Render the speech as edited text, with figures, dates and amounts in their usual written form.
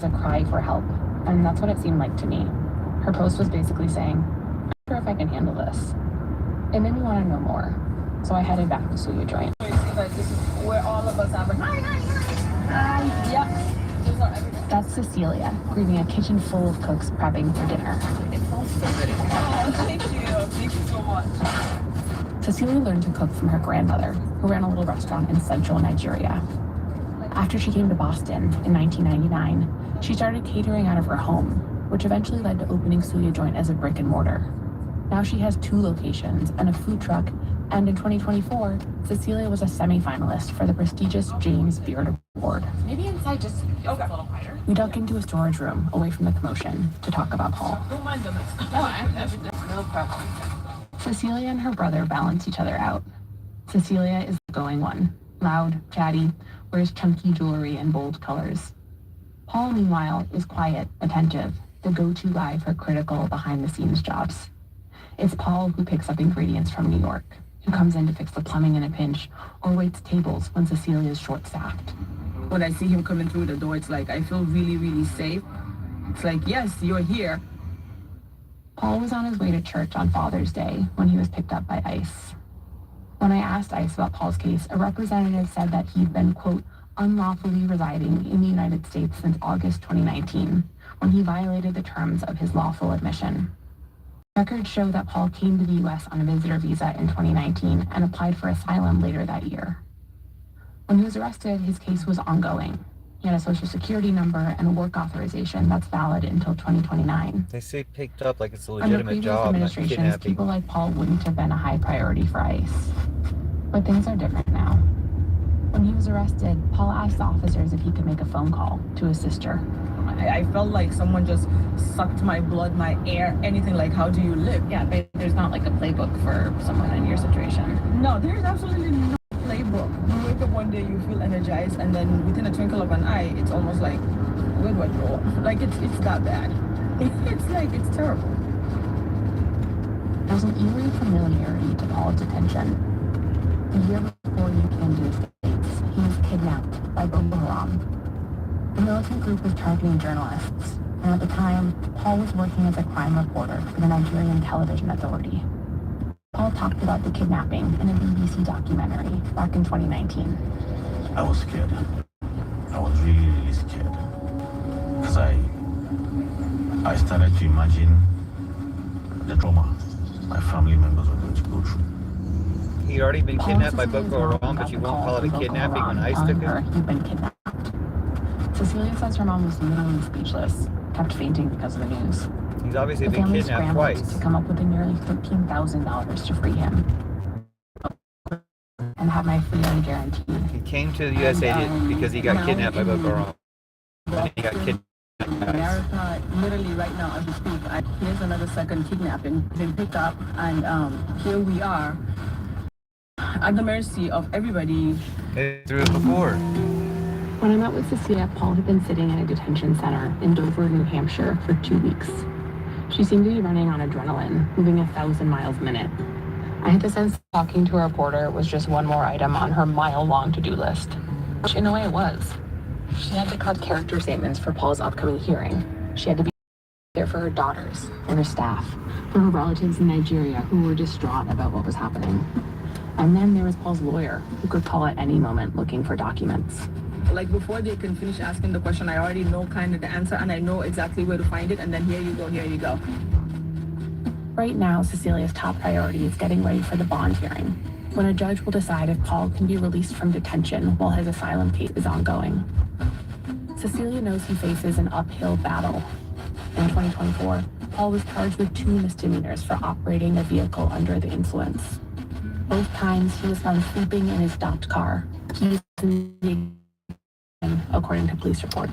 a cry for help, and that's what it seemed like to me. Her post was basically saying, I'm not sure if I can handle this. It made me want to know more, so I headed back to Suya Joint. This is where all of us are. Hi. Yeah. That's Cecilia, greeting a kitchen full of cooks prepping for dinner. It smells so good. Oh, thank you. Thank you so much. Cecilia learned to cook from her grandmother, who ran a little restaurant in central Nigeria. After she came to Boston in 1999, she started catering out of her home, which eventually led to opening Suya Joint as a brick and mortar. Now she has 2 locations and a food truck, and in 2024, Cecilia was a semi-finalist for the prestigious James Beard Award. Maybe inside just a little quieter. We duck into a storage room away from the commotion to talk about Paul. Don't mind them. No problem. Cecilia and her brother balance each other out. Cecilia is the going one, loud, chatty, wears chunky jewelry in bold colors. Paul, meanwhile, is quiet, attentive, the go-to guy for critical behind-the-scenes jobs. It's Paul who picks up ingredients from New York, who comes in to fix the plumbing in a pinch, or waits tables when Cecilia is short-staffed. When I see him coming through the door, it's like I feel really, really safe. It's like, yes, you're here. Paul was on his way to church on Father's Day when he was picked up by ICE. When I asked ICE about Paul's case, a representative said that he'd been, quote, unlawfully residing in the United States since August 2019, when he violated the terms of his lawful admission. Records show that Paul came to the U.S. on a visitor visa in 2019 and applied for asylum later that year. When he was arrested, his case was ongoing. He had a social security number and a work authorization that's valid until 2029. They say picked up like it's a legitimate job, Under not previous administrations, kidnapping. people like Paul wouldn't have been a high priority for ICE. But things are different now. When he was arrested, Paul asked officers if he could make a phone call to his sister. I felt like someone just sucked my blood, my air, anything. Like, how do you live? Yeah, there's not like a playbook for someone in your situation. No, there's absolutely no playbook. You wake up one day, you feel energized, and then within a twinkle of an eye, it's almost like, where do I go? Like, it's that bad. It's terrible. There's an eerie familiarity to Paul's detention. The year before he came to the States, he was kidnapped by Boko Haram. The militant group was targeting journalists, and at the time, Paul was working as a crime reporter for the Nigerian Television Authority. Paul talked about the kidnapping in a BBC documentary back in 2019. I was scared. I was really, really scared. Because I started to imagine the trauma my family members were going to go through. He'd already been kidnapped by Boko Haram, but you won't call it a kidnapping when ICE took him? He'd been kidnapped. Cecilia says her mom was literally speechless, kept fainting because of the news. He's obviously The been family kidnapped scrambled twice. to come up with the nearly $13,000 to free him and have my freedom guaranteed. He came to the USA because he got kidnapped by Boko Haram. And he got kidnapped. America, literally right now as we speak, here's another second kidnapping. Been picked up, and here we are at the mercy of everybody. They threw it before. When I met with Cecilia, Paul had been sitting in a detention center in Dover, New Hampshire for 2 weeks. She seemed to be running on adrenaline, moving 1,000 miles a minute. I had the sense talking to a reporter was just one more item on her mile-long to-do list, which in a way it was. She had to cut character statements for Paul's upcoming hearing. She had to be there for her daughters, for her staff, for her relatives in Nigeria who were distraught about what was happening. And then there was Paul's lawyer, who could call at any moment looking for documents. Like, before they can finish asking the question, I already know kind of the answer, and I know exactly where to find it, and then here you go. Right now, Cecilia's top priority is getting ready for the bond hearing, when a judge will decide if Paul can be released from detention while his asylum case is ongoing. Cecilia knows he faces an uphill battle. In 2024, Paul was charged with 2 misdemeanors for operating a vehicle under the influence. Both times, he was found sleeping in his stopped car. He was in the according to police reports.